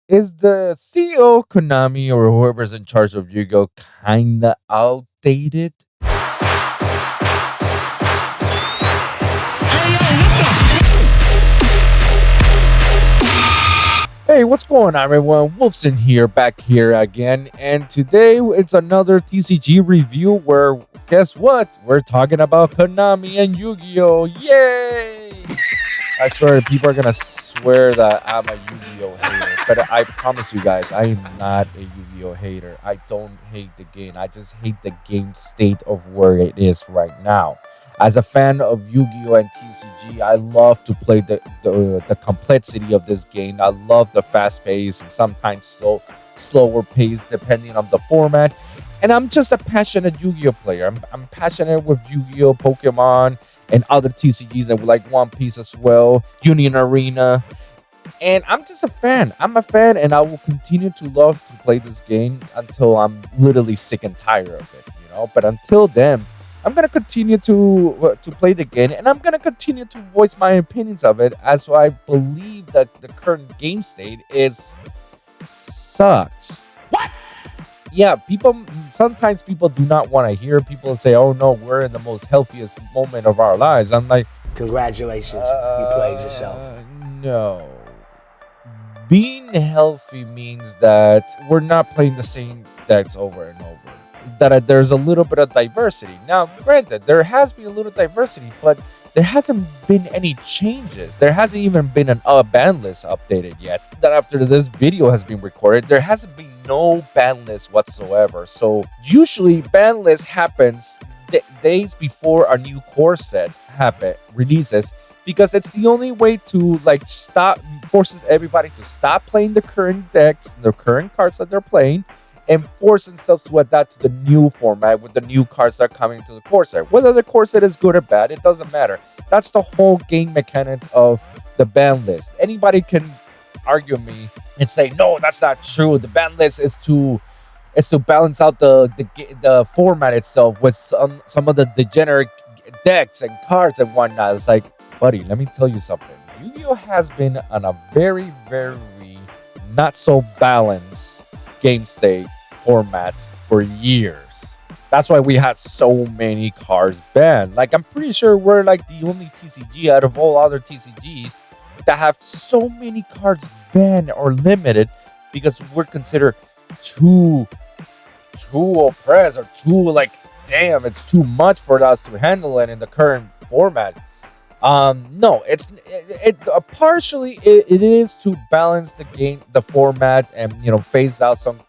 Is the CEO of Konami or whoever's in charge of Yugioh kinda outdated? Hey, what's going on, everyone? Wolfson here, back here again, and today it's another TCG review where, guess what? We're talking about Konami and Yu-Gi-Oh! Yay! I swear, people are gonna swear that I'm a Yu-Gi-Oh! Hater, but I promise you guys, I am not a Yu-Gi-Oh! Hater. I don't hate the game. I just hate the game state of where it is right now. As a fan of Yu-Gi-Oh! And TCG, I love to play the complexity of this game. I love the fast pace and sometimes slower pace depending on the format. And I'm just a passionate Yu-Gi-Oh! Player. I'm passionate with Yu-Gi-Oh! Pokemon and other TCGs and like One Piece as well, Union Arena. And I'm just a fan. I'm a fan, and I will continue to love to play this game until I'm literally sick and tired of it. But until then, I'm gonna continue to play the game, and I'm gonna continue to voice my opinions of it, as I believe that the current game state is sucks. Yeah, sometimes people do not want to hear people say, "Oh no, we're in the most healthiest moment of our lives." I'm like, congratulations, you played yourself. No. Being healthy means that we're not playing the same decks over and over. That there's a little bit of diversity. Now, granted, there has been a little diversity, but there hasn't been any changes. There hasn't even been a ban list updated yet. That after this video has been recorded, there hasn't been no ban list whatsoever. So usually ban list happens days before a new core set releases, because it's the only way to forces everybody to stop playing the current decks, the current cards that they're playing, and force themselves to adapt to the new format with the new cards that are coming to the core set. Whether the core set is good or bad, it doesn't matter. That's the whole game mechanics of the ban list. Anybody can argue me and say, no, that's not true. The ban list is to balance out the format itself with some of the degenerate decks and cards and whatnot. It's like, buddy, let me tell you something. Yu-Gi-Oh! Has been on a very, very not so balanced game state formats for years. That's why we had so many cards banned. Like, I'm pretty sure we're like the only TCG out of all other TCGs that have so many cards banned or limited, because we're considered too oppressed, or damn, it's too much for us to handle it in the current format. No, partially it is to balance the game, the format, and phase out some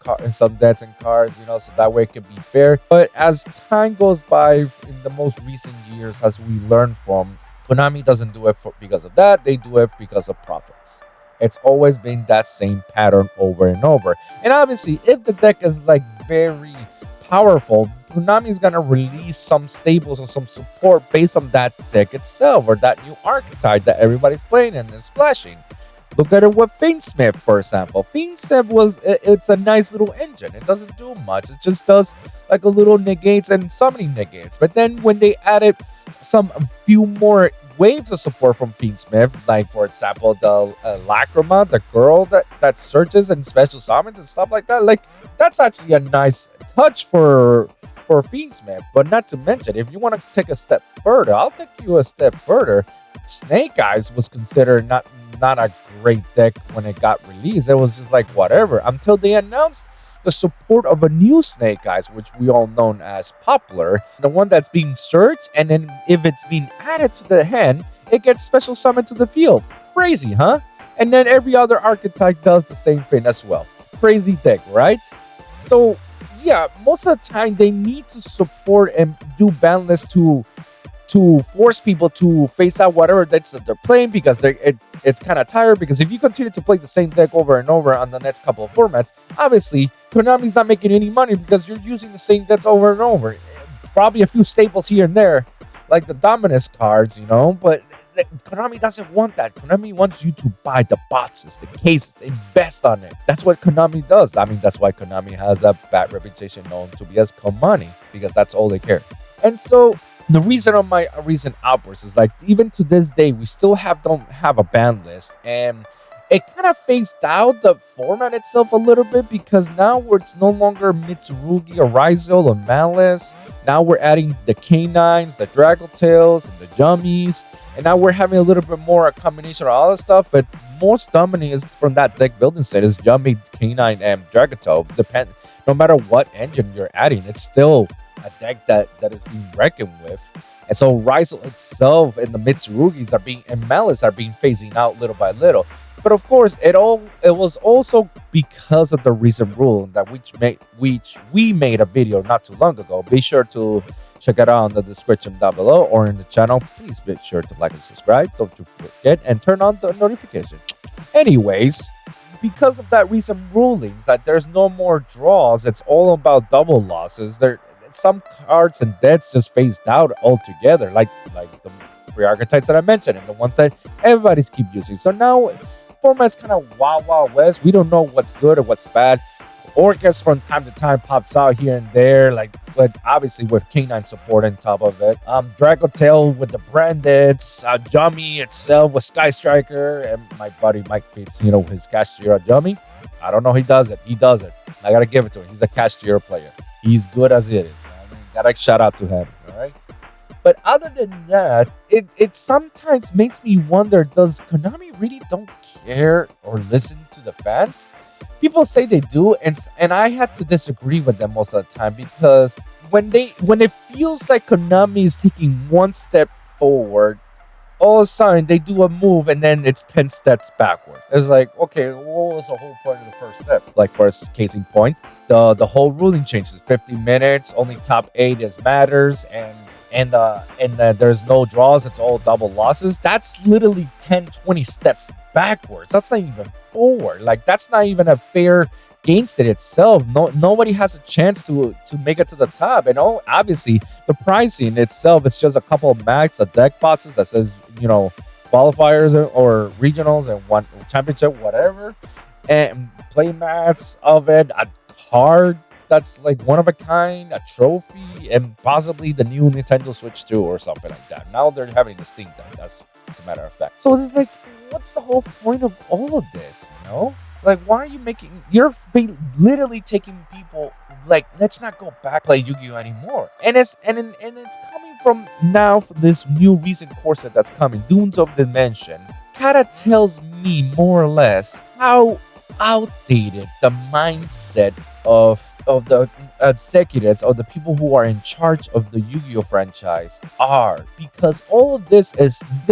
decks and cards, so that way it can be fair. But as time goes by, in the most recent years, as we learn from, Konami doesn't do it because of that. They do it because of profits. It's always been that same pattern over and over. And obviously, if the deck is very powerful, Konami is going to release some stables or some support based on that deck itself, or that new archetype that everybody's playing and is splashing. Look at it with Fiendsmith, for example. Fiendsmith it's a nice little engine. It doesn't do much. It just does like a little negates and summoning negates. But then when they added a few more waves of support from Fiendsmith, like for example the Lacrima, the girl that searches and special summons and stuff like that, like that's actually a nice touch for Fiendsmith. But not to mention, if you want to take a step further, I'll take you a step further. Snake Eyes was considered not a great deck when it got released. It was just like whatever, until they announced the support of a new Snake Eyes, which we all know as Poplar, the one that's being searched, and then if it's being added to the hand, it gets special summoned to the field. Crazy, huh? And then every other archetype does the same thing as well. Crazy deck, right? So yeah, most of the time they need to support and do ban lists to force people to face out whatever decks that they're playing, because it's kind of tired. Because if you continue to play the same deck over and over on the next couple of formats, obviously Konami's not making any money, because you're using the same decks over and over. Probably a few staples here and there, like the Dominus cards, but Konami doesn't want that. Konami wants you to buy the boxes, the cases, invest on it. That's what Konami does. I mean, that's why Konami has a bad reputation, known to be as Konami, because that's all they care. And so the reason of my recent outbursts is, like, even to this day, we still don't have a ban list, and it kind of phased out the format itself a little bit, because now it's no longer Mitsurugi or Raizo or Malice. Now we're adding the Canines, the Dragotails, and the Jummies, and now we're having a little bit more a combination of all this stuff. But most dominant is from that deck building set is Jummy, Canine, and Dragotail. No matter what engine you're adding, it's still a deck that is being reckoned with. And so Raizo itself and the Mitsurugis and Malice are being phasing out little by little. But of course, it was also because of the recent rule that which we made a video not too long ago. Be sure to check it out in the description down below or in the channel. Please be sure to like and subscribe. Don't you forget, and turn on the notification. Anyways, because of that recent rulings that there's no more draws, it's all about double losses. Some cards and decks just phased out altogether, like the three archetypes that I mentioned and the ones that everybody's keep using. So now format's kind of wild west. We don't know what's good or what's bad. Orcas from time to time pops out here and there, but obviously with Canine support on top of it. Dragotail with the Brandeds, Jummy itself with Sky Striker, and my buddy Mike Fitz, his Cashier Jummy. I don't know, he does it. I gotta give it to him. He's a Cashier player. He's good as it is. Gotta shout out to him. All right. But other than that, it sometimes makes me wonder, does Konami really don't care or listen to the fans? People say they do, and I have to disagree with them most of the time, because when it feels like Konami is taking one step forward, all of a sudden they do a move and then it's 10 steps backward. It's like, okay, what was the whole point of the first step? Like, for a case in point, the whole ruling changes. 50 minutes, only top 8 is matters, and there's no draws, it's all double losses. That's literally 10-20 steps backwards. That's not even forward. Like, that's not even a fair game state itself. Nobody has a chance to make it to the top. And obviously the pricing itself is just a couple of max, a deck boxes that says qualifiers or regionals and one championship, whatever, and play mats of it, a card that's like one of a kind, a trophy, and possibly the new Nintendo Switch 2 or something like that. Now they're having the Steam Deck, that's as a matter of fact. So it's like, what's the whole point of all of this, Like, why are you you're literally taking people, like, let's not go back play Yu-Gi-Oh anymore. And it's coming from this new recent core set that's coming, Dunes of Dimension. Kinda tells me more or less how outdated the mindset of the executives or the people who are in charge of the Yu-Gi-Oh franchise are, because all of this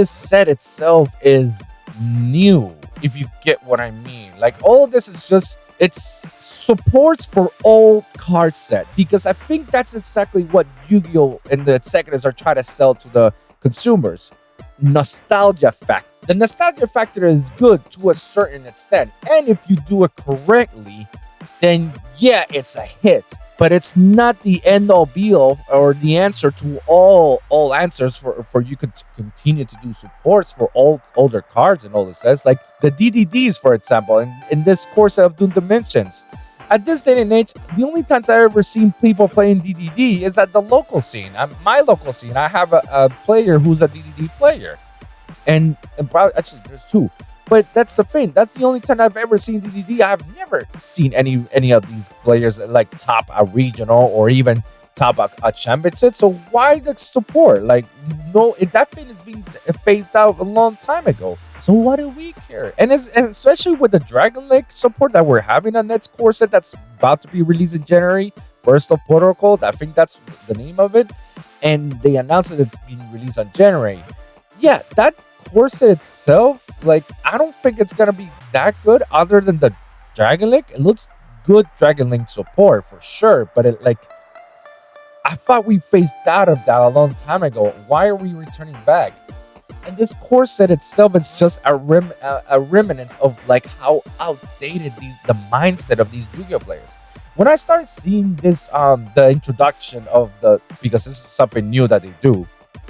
set itself is new, if you get what I mean. Like, all of this is just, it's supports for all card set, because I think that's exactly what Yu-Gi-Oh and the executives are trying to sell to the consumers. Nostalgia factor. The nostalgia factor is good to a certain extent, and if you do it correctly, then yeah, it's a hit. But it's not the end all be all or the answer to all answers for you could continue to do supports for all older cards and all the sets, like the DDDs, for example, in this core set of Doom Dimensions. At this day and age, the only times I've ever seen people playing DDD is at the local scene. My local scene, I have a player who's a DDD player. And probably, actually, there's two. But that's the thing. That's the only time I've ever seen DDD. I've never seen any of these players like top a regional or even top a championship. So why the support? Like, no, that thing is being phased out a long time ago. So why do we care? And especially with the Dragon Link support that we're having on that core set that's about to be released in January, Burst of Protocol, I think that's the name of it. And they announced that it's being released on January. Yeah, that core set itself, like, I don't think it's gonna be that good other than the Dragon Link. It looks good Dragon Link support for sure, but I thought we phased out of that a long time ago. Why are we returning back? And this core set itself is just a remnant of like how outdated the mindset of these Yu-Gi-Oh players. When I started seeing this, the introduction of because this is something new that they do,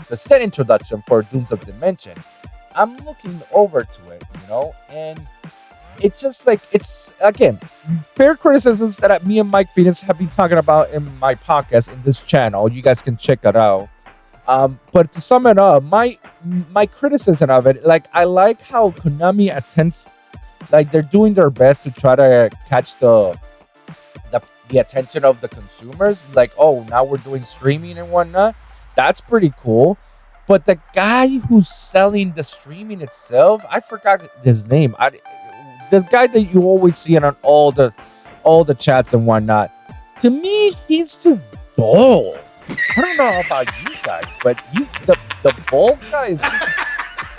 the set introduction for Dooms of Dimension, I'm looking over to it, and it's just like, it's, again, fair criticisms that me and Mike Phoenix have been talking about in my podcast in this channel. You guys can check it out. But to sum it up, my criticism of it, like, I like how Konami attempts like they're doing their best to try to catch the, the attention of the consumers. Like, oh, now we're doing streaming and whatnot. That's pretty cool. But the guy who's selling the streaming itself, I forgot his name. The guy that you always see on all the chats and whatnot. To me, he's just dull. I don't know about you guys, but he's the bald guy is just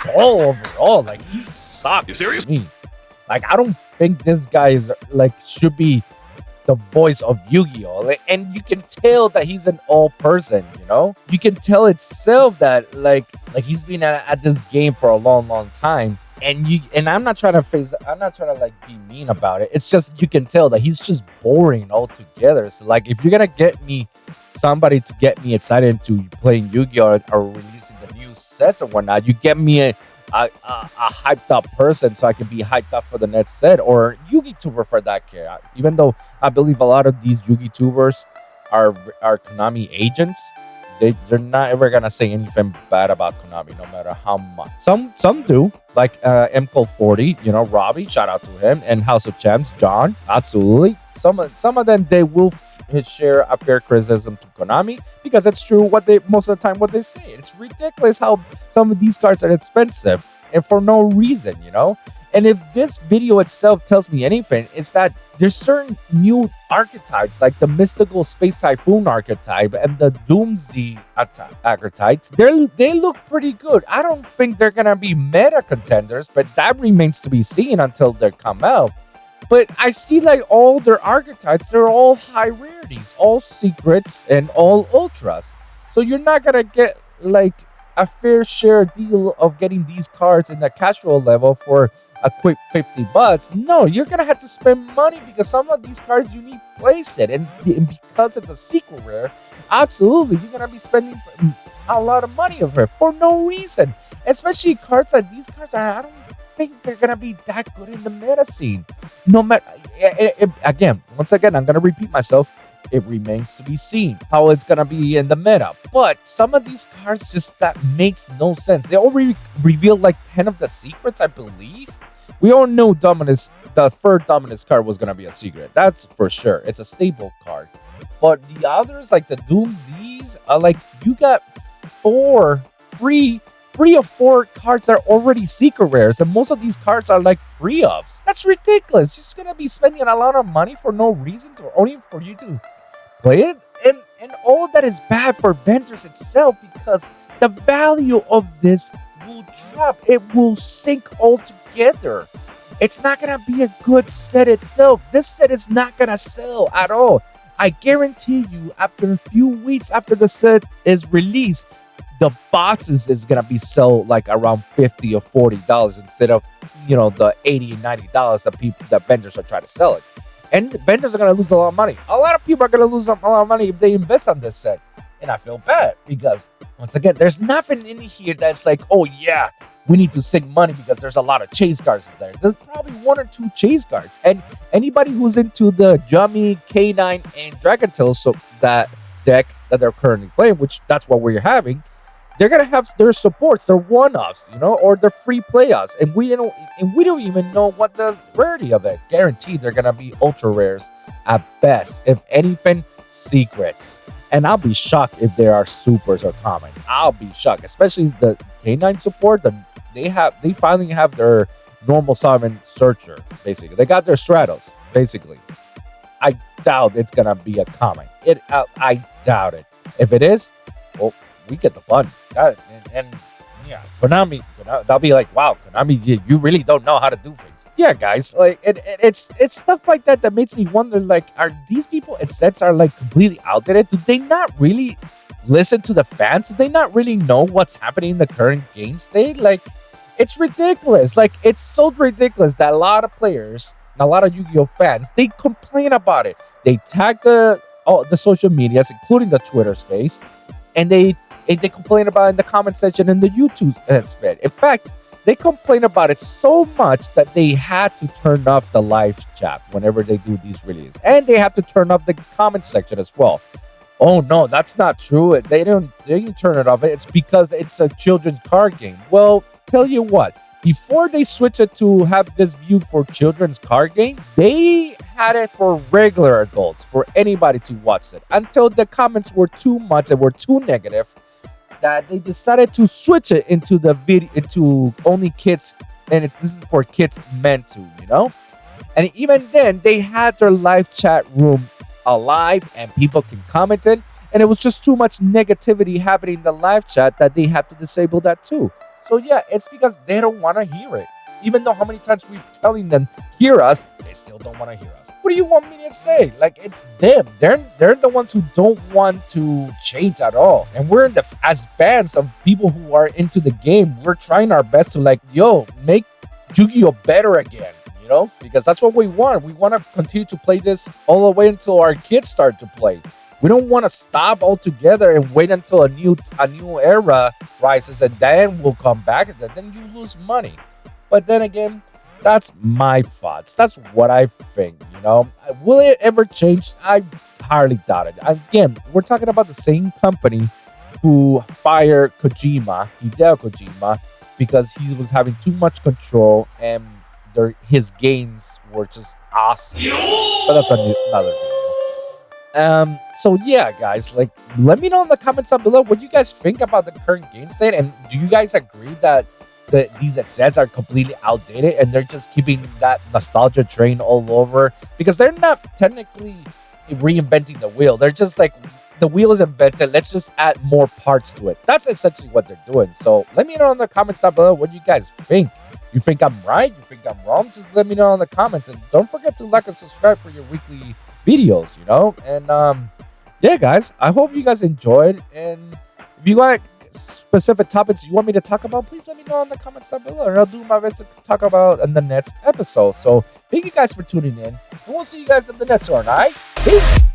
dull overall. Like, he sucks. You serious? To me. Like, I don't think this guy is like should be the voice of Yu-Gi-Oh! And you can tell that he's an old person, you know? You can tell itself that like he's been at this game for a long time. And I'm not trying to like be mean about it. It's just you can tell that he's just boring altogether. So like if you're gonna get me somebody to get me excited into playing Yu-Gi-Oh! Or releasing the new sets and whatnot, you get me a hyped up person so I can be hyped up for the next set, or Yugi tuber for that care. Even though I believe a lot of these Yugi tubers are Konami agents, they're not ever gonna say anything bad about Konami, no matter how much. Some do, like MCole40, you know, Robbie, shout out to him, and House of Champs, John, absolutely. Some of them they will share a fair criticism to Konami because it's true what they most of the time what they say. It's ridiculous how some of these cards are expensive and for no reason, you know. And if this video itself tells me anything, it's that there's certain new archetypes like the mystical Space Typhoon archetype and the Doomsday archetypes. They look pretty good. I don't think they're gonna be meta contenders, but that remains to be seen until they come out. But I see like all their archetypes, they're all high rarities, all secrets, and all ultras. So you're not gonna get like a fair share deal of getting these cards in the casual level for a quick $50. No, you're gonna have to spend money because some of these cards you need playset, and because it's a secret rare, absolutely you're gonna be spending a lot of money of it for no reason. Especially cards like these cards are, I don't think they're gonna be that good in the meta scene. No matter, again, once again, I'm gonna repeat myself. It remains to be seen how it's gonna be in the meta. But some of these cards just that makes no sense. They already revealed like 10 of the secrets, I believe. We all know Dominus, the third Dominus card was gonna be a secret. That's for sure. It's a stable card. But the others, like the Doom Z's, are like you got three or four cards that are already secret rares, and most of these cards are like free ups. That's ridiculous. You're just gonna be spending a lot of money for no reason, only for you to play it. And all that is bad for vendors itself because the value of this will drop. It will sink altogether. It's not gonna be a good set itself. This set is not gonna sell at all. I guarantee you, after a few weeks after the set is released, the boxes is gonna be sold like around $50 or $40 instead of, you know, the $80 and $90 that vendors are trying to sell it. And vendors are gonna lose a lot of money. A lot of people are gonna lose a lot of money if they invest on this set. And I feel bad because once again, there's nothing in here that's like, oh yeah, we need to sink money because there's a lot of chase cards there. There's probably one or two chase cards. And anybody who's into the Jummy, K9, and Dragon Tail, so that deck that they're currently playing, which that's what we're having, they're gonna have their supports, their one-offs, you know, or their free playoffs, and we don't even know what the rarity of it. Guaranteed, they're gonna be ultra rares at best, if anything, secrets. And I'll be shocked if there are supers or commons. I'll be shocked, especially the K9 support. They finally have their normal summon searcher. Basically, they got their Stratos. Basically, I doubt it's gonna be a common. I doubt it. If it is, well, we get the button. And yeah, Konami, they'll be like, wow, Konami, you really don't know how to do things. Yeah, guys, like it's stuff like that makes me wonder, like, are these people at sets are like completely outdated? Do they not really listen to the fans? Do they not really know what's happening in the current game state? Like, it's ridiculous. Like, it's so ridiculous that a lot of players, a lot of Yu-Gi-Oh fans, they complain about it. They tag the social medias, including the Twitter space, and they complain about it in the comment section in the YouTube thread. In fact, they complain about it so much that they had to turn off the live chat whenever they do these releases. And they have to turn off the comment section as well. Oh no, that's not true. They didn't turn it off. It's because it's a children's card game. Well, tell you what, Before they switched it to have this view for children's card game, they had it for regular adults, for anybody to watch it, until the comments were too much and were too negative that they decided to switch it into the video into only kids, and this is for kids meant to, you know. And even then, they had their live chat room alive, and people can comment in, and it was just too much negativity happening in the live chat that they have to disable that too. So yeah, it's because they don't want to hear it. Even though how many times we've telling them hear us, they still don't want to hear us. What do you want me to say? Like, it's them. They're the ones who don't want to change at all. And we're as fans of people who are into the game, we're trying our best to make Yu-Gi-Oh better again. You know, because that's what we want. We want to continue to play this all the way until our kids start to play. We don't want to stop altogether and wait until a new era rises, and then we'll come back, and then you lose money. But then again, that's my thoughts. That's what I think, you know. Will it ever change? I hardly doubt it. Again, we're talking about the same company who fired Hideo Kojima, because he was having too much control, and his gains were just awesome. But that's another video. So yeah, guys, like, let me know in the comments down below what you guys think about the current game state, and do you guys agree that these Execs are completely outdated and they're just keeping that nostalgia train all over? Because they're not technically reinventing the wheel. They're just like, the wheel is invented, let's just add more parts to it. That's essentially what they're doing. So let me know in the comments down below what you guys think. You think I'm right? You think I'm wrong? Just let me know in the comments, and don't forget to like and subscribe for your weekly videos, you know. And yeah, guys, I hope you guys enjoyed, and if you like specific topics you want me to talk about, please let me know in the comments down below, and I'll do my best to talk about in the next episode. So thank you guys for tuning in, and we'll see you guys in the next one. All right, peace.